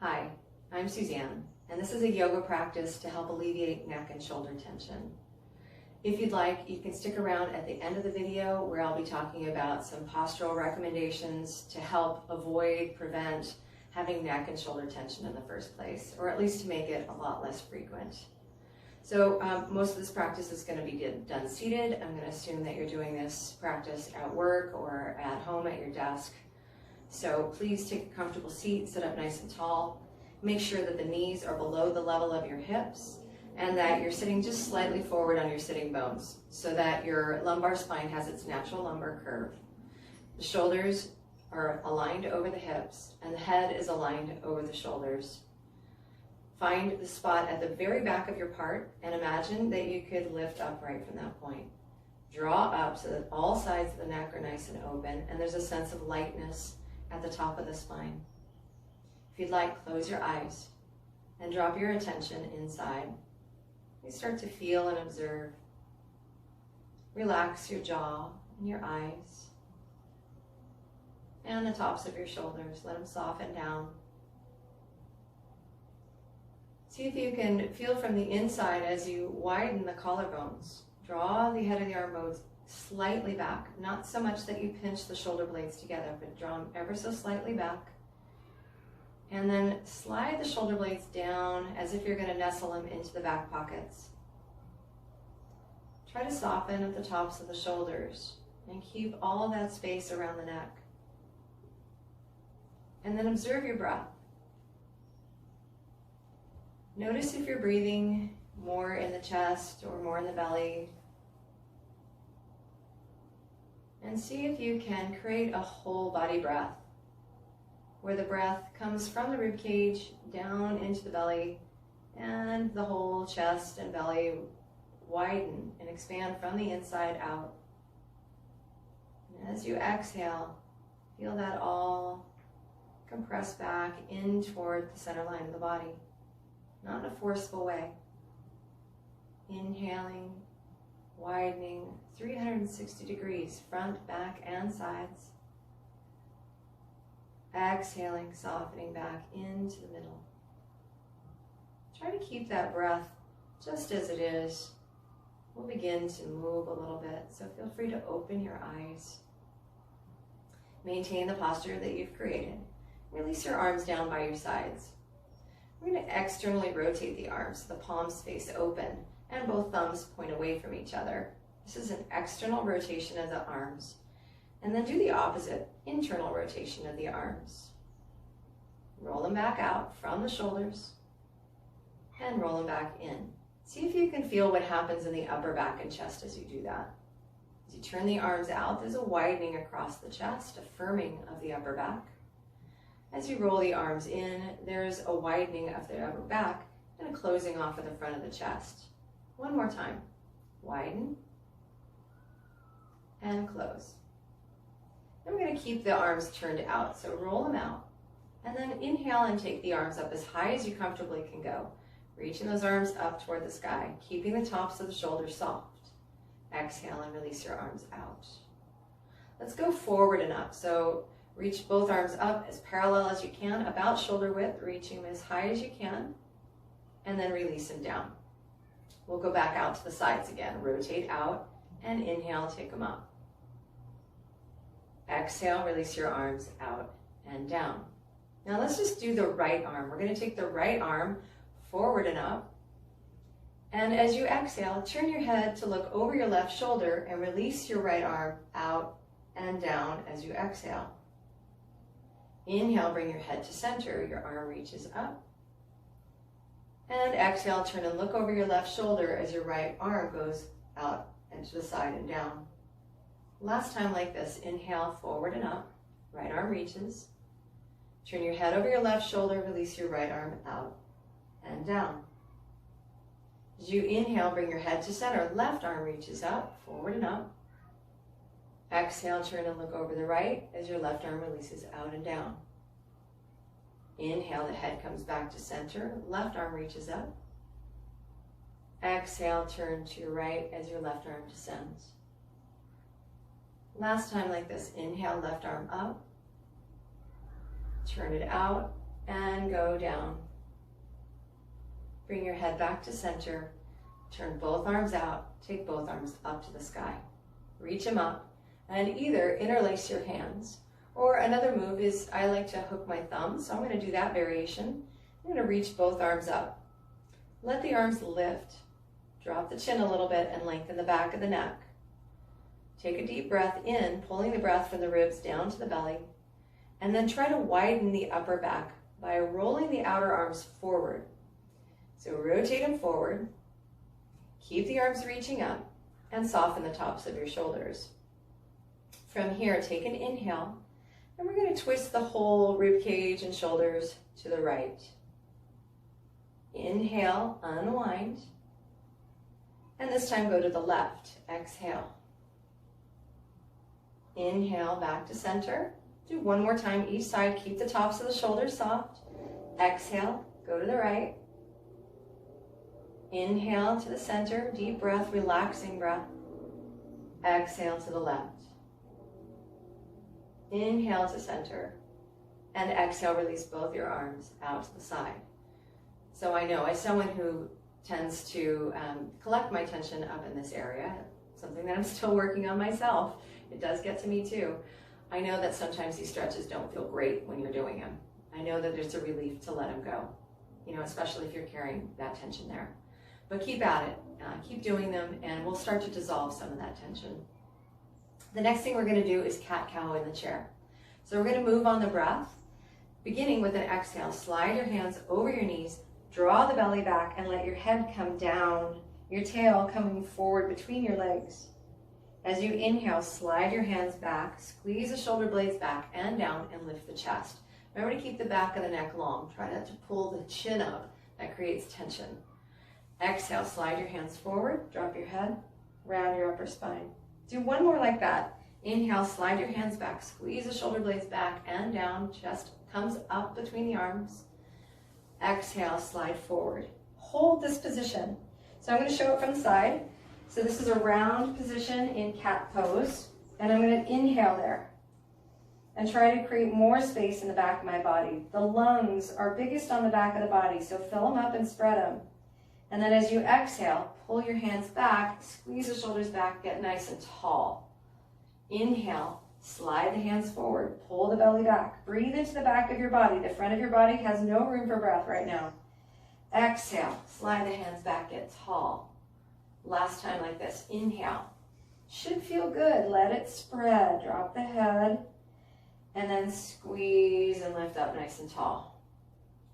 Hi, I'm Suzanne, and this is a yoga practice to help alleviate neck and shoulder tension. If you'd like, you can stick around at the end of the video where I'll be talking about some postural recommendations to help avoid, prevent having neck and shoulder tension in the first place, or at least to make it a lot less frequent. So most of this practice is going to be done seated. I'm going to assume that you're doing this practice at work or at home at your desk. So please take a comfortable seat, sit up nice and tall. Make sure that the knees are below the level of your hips and that you're sitting just slightly forward on your sitting bones so that your lumbar spine has its natural lumbar curve. The shoulders are aligned over the hips and the head is aligned over the shoulders. Find the spot at the very back of your part and imagine that you could lift upright from that point. Draw up so that all sides of the neck are nice and open and there's a sense of lightness at the top of the spine. If you'd like, close your eyes and drop your attention inside. You start to feel and observe. Relax your jaw and your eyes and the tops of your shoulders. Let them soften down. See if you can feel from the inside as you widen the collarbones. Draw the head of the arm bones slightly back, not so much that you pinch the shoulder blades together, but draw them ever so slightly back. And then slide the shoulder blades down as if you're going to nestle them into the back pockets. Try to soften at the tops of the shoulders and keep all of that space around the neck. And then observe your breath. Notice if you're breathing more in the chest or more in the belly. And see if you can create a whole body breath, where the breath comes from the rib cage down into the belly and the whole chest and belly widen and expand from the inside out. And as you exhale, feel that all compress back in toward the center line of the body, not in a forceful way. Inhaling, widening 360 degrees, front, back, and sides. Exhaling, softening back into the middle. Try to keep that breath just as it is. We'll begin to move a little bit, so feel free to open your eyes. Maintain the posture that you've created. Release your arms down by your sides. We're going to externally rotate the arms so the palms face open and both thumbs point away from each other. This is an external rotation of the arms. And then do the opposite, internal rotation of the arms. Roll them back out from the shoulders and roll them back in. See if you can feel what happens in the upper back and chest as you do that. As you turn the arms out, there's a widening across the chest, a firming of the upper back. As you roll the arms in, there's a widening of the upper back and a closing off of the front of the chest. One more time. Widen and close. Then we're going to keep the arms turned out, so roll them out. And then inhale and take the arms up as high as you comfortably can go. Reaching those arms up toward the sky, keeping the tops of the shoulders soft. Exhale and release your arms out. Let's go forward and up. So reach both arms up as parallel as you can, about shoulder width, reaching them as high as you can, and then release them down. We'll go back out to the sides again. Rotate out and inhale, take them up. Exhale, release your arms out and down. Now let's just do the right arm. We're going to take the right arm forward and up. And as you exhale, turn your head to look over your left shoulder and release your right arm out and down as you exhale. Inhale, bring your head to center. Your arm reaches up. And exhale, turn and look over your left shoulder as your right arm goes out and to the side and down. Last time like this, inhale, forward and up. Right arm reaches. Turn your head over your left shoulder, release your right arm out and down. As you inhale, bring your head to center. Left arm reaches up, forward and up. Exhale, turn and look over the right as your left arm releases out and down. Inhale, the head comes back to center. Left arm reaches up. Exhale, turn to your right as your left arm descends. Last time like this, inhale, left arm up. Turn it out. and go down. Bring your head back to center. Turn both arms out. Take both arms up to the sky. Reach them up and either interlace your hands, or another move is I like to hook my thumbs, so I'm going to do that variation. I'm going to reach both arms up. Let the arms lift. Drop the chin a little bit and lengthen the back of the neck. Take a deep breath in, pulling the breath from the ribs down to the belly, and then try to widen the upper back by rolling the outer arms forward. So rotate them forward, keep the arms reaching up, and soften the tops of your shoulders. From here, take an inhale, and we're going to twist the whole rib cage and shoulders to the right. Inhale, unwind, and this time go to the left. Exhale. Inhale, back to center. Do one more time each side. Keep the tops of the shoulders soft. Exhale, go to the right. Inhale to the center, deep breath, relaxing breath. Exhale to the left. Inhale to center, and exhale, release both your arms out to the side. So I know, as someone who tends to collect my tension up in this area, something that I'm still working on myself, it does get to me too. I know that sometimes these stretches don't feel great when you're doing them. I know that there's a relief to let them go, especially if you're carrying that tension there. But keep at it, keep doing them, and we'll start to dissolve some of that tension. The next thing we're going to do is cat-cow in the chair. So we're going to move on the breath, beginning with an exhale. Slide your hands over your knees, draw the belly back, and let your head come down, your tail coming forward between your legs. As you inhale, slide your hands back, squeeze the shoulder blades back and down, and lift the chest. Remember to keep the back of the neck long. Try not to pull the chin up. That creates tension. Exhale, slide your hands forward, drop your head, round your upper spine. Do one more like that. Inhale, slide your hands back, squeeze the shoulder blades back and down, chest comes up between the arms. Exhale, slide forward. Hold this position. So I'm going to show it from the side. So this is a round position in cat pose, and I'm going to inhale there and try to create more space in the back of my body. The lungs are biggest on the back of the body, so fill them up and spread them. And then as you exhale, pull your hands back, squeeze the shoulders back, get nice and tall. Inhale, slide the hands forward, pull the belly back. Breathe into the back of your body. The front of your body has no room for breath right now. Exhale, slide the hands back, get tall. Last time like this. Inhale. Should feel good. Let it spread. Drop the head. And then squeeze and lift up nice and tall.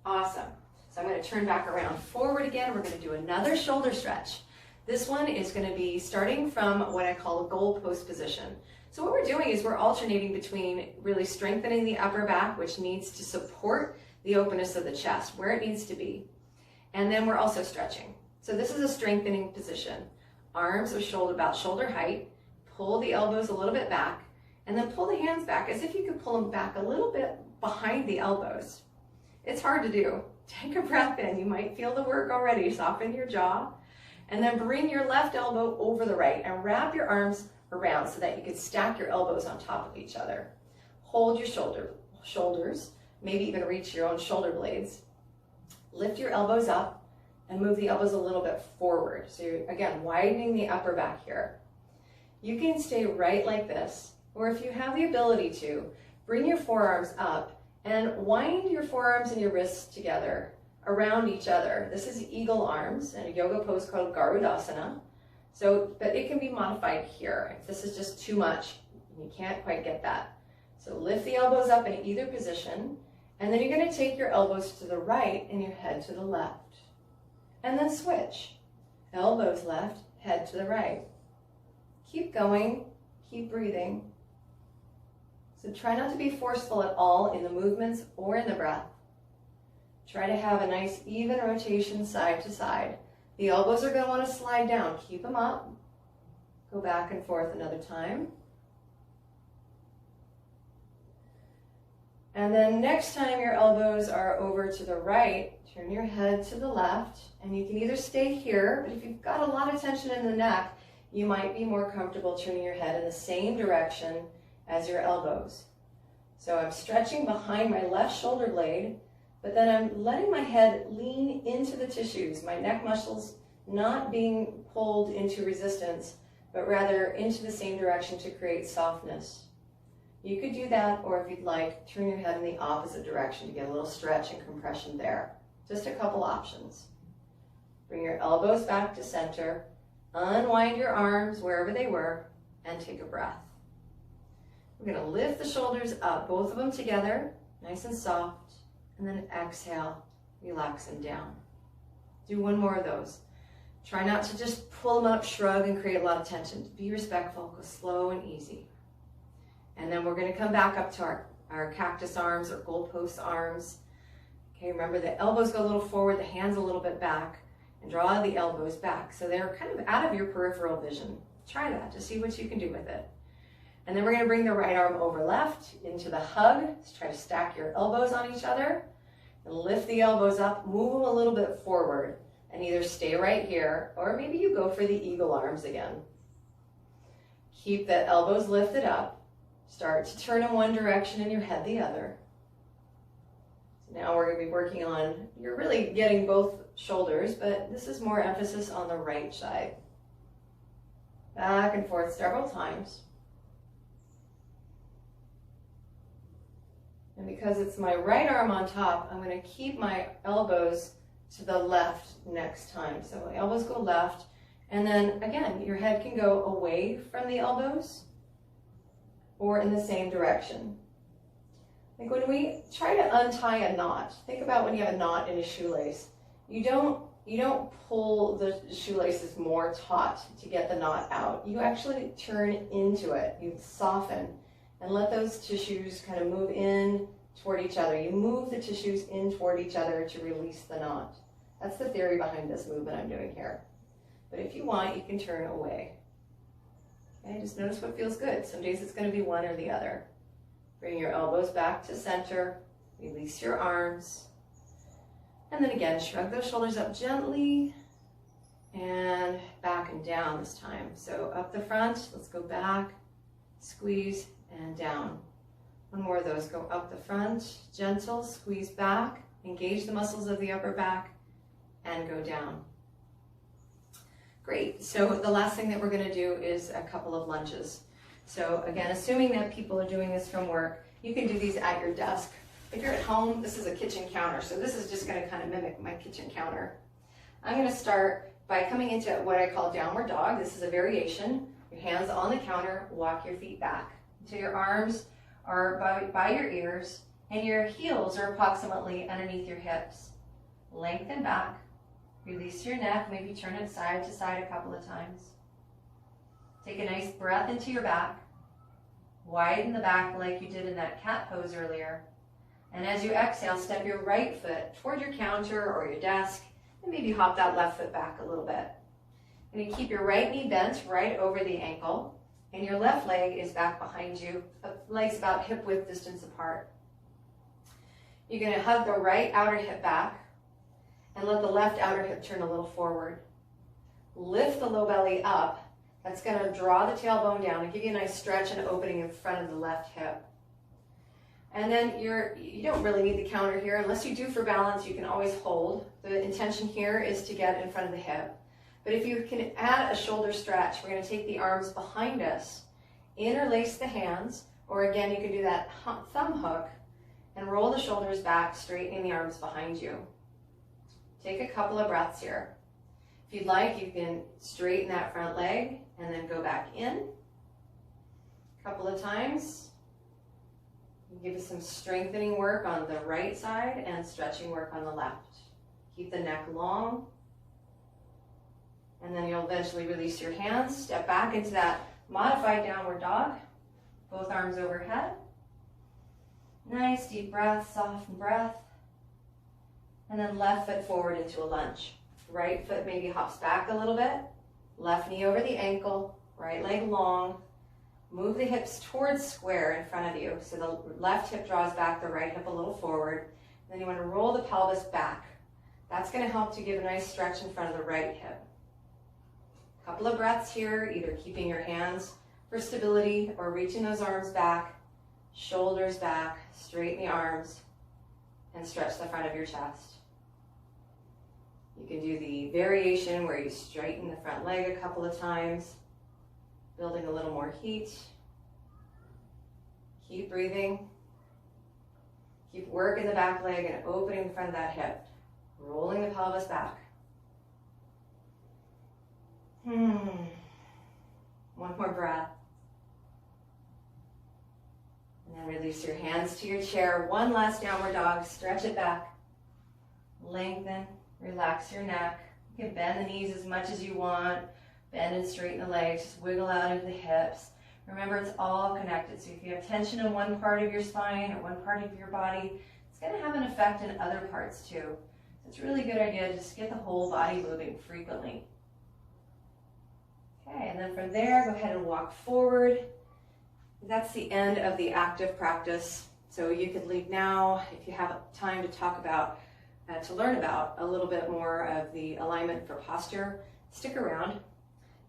Awesome. So I'm going to turn back around forward again. We're going to do another shoulder stretch. This one is going to be starting from what I call a goalpost position. So what we're doing is we're alternating between really strengthening the upper back, which needs to support the openness of the chest where it needs to be. And then we're also stretching. So this is a strengthening position. Arms are about shoulder height. Pull the elbows a little bit back, and then pull the hands back as if you could pull them back a little bit behind the elbows. It's hard to do. Take a breath in. You might feel the work already. Soften your jaw, and then bring your left elbow over the right and wrap your arms around so that you can stack your elbows on top of each other. Hold your shoulders, maybe even reach your own shoulder blades. Lift your elbows up and move the elbows a little bit forward. So you're, again, widening the upper back here. You can stay right like this, or if you have the ability to, bring your forearms up and wind your forearms and your wrists together around each other. This is eagle arms in a yoga pose called Garudasana. But it can be modified here. If this is just too much, you can't quite get that. So lift the elbows up in either position, and then you're going to take your elbows to the right and your head to the left. And then switch. Elbows left, head to the right. Keep going, keep breathing. So try not to be forceful at all in the movements or in the breath. Try to have a nice even rotation side to side. The elbows are going to want to slide down. Keep them up. Go back and forth another time. And then next time your elbows are over to the right, turn your head to the left, and you can either stay here, but if you've got a lot of tension in the neck, you might be more comfortable turning your head in the same direction as your elbows. So I'm stretching behind my left shoulder blade, but then I'm letting my head lean into the tissues, my neck muscles not being pulled into resistance, but rather into the same direction to create softness. You could do that, or if you'd like, turn your head in the opposite direction to get a little stretch and compression there. Just a couple options. Bring your elbows back to center, unwind your arms wherever they were, and take a breath. We're going to lift the shoulders up, both of them together, nice and soft, and then exhale, relax them down. Do one more of those. Try not to just pull them up, shrug, and create a lot of tension. Be respectful, go slow and easy. And then we're going to come back up to our cactus arms or goalpost arms. Okay, remember the elbows go a little forward, the hands a little bit back, and draw the elbows back. So they're kind of out of your peripheral vision. Try that to see what you can do with it. And then we're going to bring the right arm over left into the hug. Let's try to stack your elbows on each other. And lift the elbows up, move them a little bit forward, and either stay right here, or maybe you go for the eagle arms again. Keep the elbows lifted up. Start to turn in one direction and your head the other. So now we're going to be working on, you're really getting both shoulders, but this is more emphasis on the right side. Back and forth several times. And because it's my right arm on top, I'm going to keep my elbows to the left next time. So my elbows go left, and then again, your head can go away from the elbows or in the same direction. Like when we try to untie a knot, think about when you have a knot in a shoelace. You don't pull the shoelaces more taut to get the knot out. You actually turn into it. You soften and let those tissues kind of move in toward each other. You move the tissues in toward each other to release the knot. That's the theory behind this movement I'm doing here. But if you want, you can turn away. Okay, just notice what feels good. Some days it's going to be one or the other. Bring your elbows back to center. Release your arms. And then again, shrug those shoulders up gently and back and down this time. So up the front, let's go back, squeeze, and down. One more of those. Go up the front, gentle, squeeze back, engage the muscles of the upper back, and go down. Great. So the last thing that we're going to do is a couple of lunges. So again, assuming that people are doing this from work, you can do these at your desk. If you're at home, this is a kitchen counter. So this is just going to kind of mimic my kitchen counter. I'm going to start by coming into what I call downward dog. This is a variation. Your hands on the counter, walk your feet back until your arms are by your ears and your heels are approximately underneath your hips. Lengthen back, release your neck, maybe turn it side to side a couple of times. Take a nice breath into your back. Widen the back like you did in that cat pose earlier. And as you exhale, step your right foot toward your counter or your desk and maybe hop that left foot back a little bit. And you keep your right knee bent right over the ankle and your left leg is back behind you, legs about hip width distance apart. You're going to hug the right outer hip back and let the left outer hip turn a little forward. Lift the low belly up. That's going to draw the tailbone down and give you a nice stretch and opening in front of the left hip. And then you don't really need the counter here. Unless you do for balance, you can always hold. The intention here is to get in front of the hip. But if you can add a shoulder stretch, we're going to take the arms behind us, interlace the hands, or again, you can do that thumb hook and roll the shoulders back, straightening the arms behind you. Take a couple of breaths here. If you'd like, you can straighten that front leg and then go back in. A couple of times. Give us some strengthening work on the right side and stretching work on the left. Keep the neck long. And then you'll eventually release your hands. Step back into that modified downward dog. Both arms overhead. Nice deep breath, soften breath. And then left foot forward into a lunge. Right foot maybe hops back a little bit. Left knee over the ankle. Right leg long. Move the hips towards square in front of you. So the left hip draws back, the right hip a little forward. Then you want to roll the pelvis back. That's going to help to give a nice stretch in front of the right hip. A couple of breaths here, either keeping your hands for stability or reaching those arms back, shoulders back, straighten the arms, and stretch the front of your chest. You can do the variation where you straighten the front leg a couple of times, building a little more heat. Keep breathing. Keep working the back leg and opening the front of that hip, rolling the pelvis back. One more breath. And then release your hands to your chair. One last downward dog. Stretch it back. Lengthen. Relax your neck. You can bend the knees as much as you want. Bend and straighten the legs. Just wiggle out into the hips. Remember, it's all connected. So if you have tension in one part of your spine or one part of your body, it's going to have an effect in other parts too. So it's a really good idea to just get the whole body moving frequently. Okay, and then from there, go ahead and walk forward. That's the end of the active practice. So you could leave now if you have time to talk about, to learn about a little bit more of the alignment for posture. Stick around.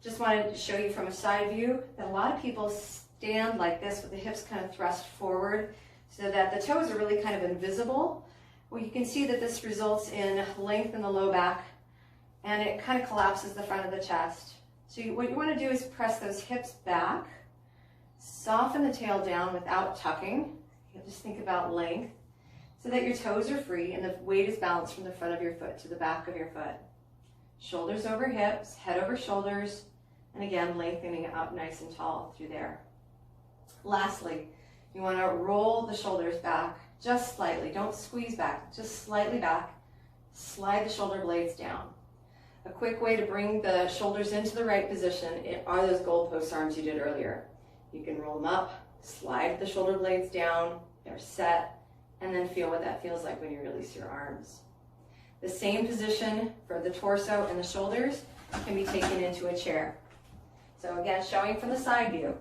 Just wanted to show you from a side view that a lot of people stand like this with the hips kind of thrust forward so that the toes are really kind of invisible. Well, you can see that this results in length in the low back and it kind of collapses the front of the chest. So what you want to do is press those hips back, soften the tail down without tucking. You just think about length so that your toes are free and the weight is balanced from the front of your foot to the back of your foot. Shoulders over hips, head over shoulders, and again, lengthening up nice and tall through there. Lastly, you want to roll the shoulders back just slightly. Don't squeeze back, just slightly back. Slide the shoulder blades down. A quick way to bring the shoulders into the right position are those goalpost arms you did earlier. You can roll them up, slide the shoulder blades down, they're set, and then feel what that feels like when you release your arms. The same position for the torso and the shoulders can be taken into a chair. So again, showing from the side view,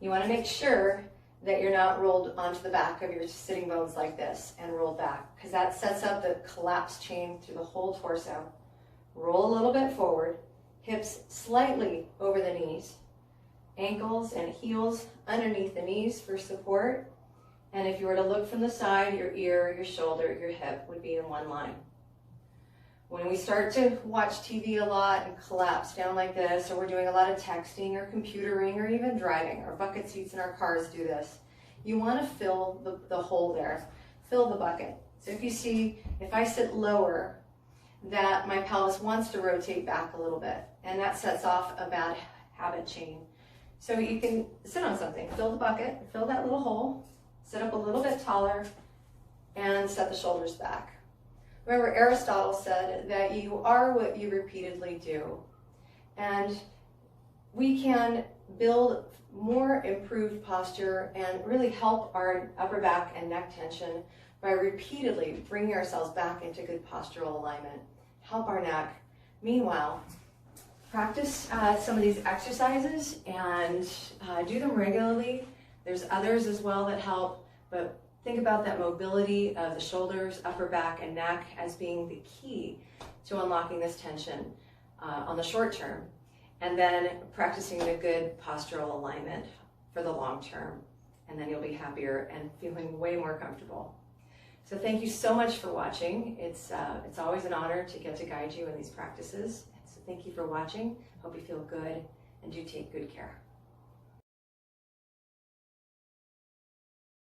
you want to make sure that you're not rolled onto the back of your sitting bones like this and rolled back, because that sets up the collapse chain through the whole torso. Roll a little bit forward, hips slightly over the knees, ankles and heels underneath the knees for support. And if you were to look from the side, your ear, your shoulder, your hip would be in one line. When we start to watch TV a lot and collapse down like this, or we're doing a lot of texting or computering or even driving, or bucket seats in our cars do this, you want to fill the hole there, fill the bucket. So if you see, if I sit lower, that my pelvis wants to rotate back a little bit, and that sets off a bad habit chain. So you can sit on something, fill the bucket, fill that little hole, sit up a little bit taller, and set the shoulders back. Remember, Aristotle said that you are what you repeatedly do. And we can build more improved posture and really help our upper back and neck tension by repeatedly bringing ourselves back into good postural alignment. Help our neck. Meanwhile, practice some of these exercises and do them regularly. There's others as well that help, but think about that mobility of the shoulders, upper back, and neck as being the key to unlocking this tension on the short term, and then practicing a good postural alignment for the long term, and then you'll be happier and feeling way more comfortable. So thank you so much for watching. It's always an honor to get to guide you in these practices. So thank you for watching. Hope you feel good, and do take good care.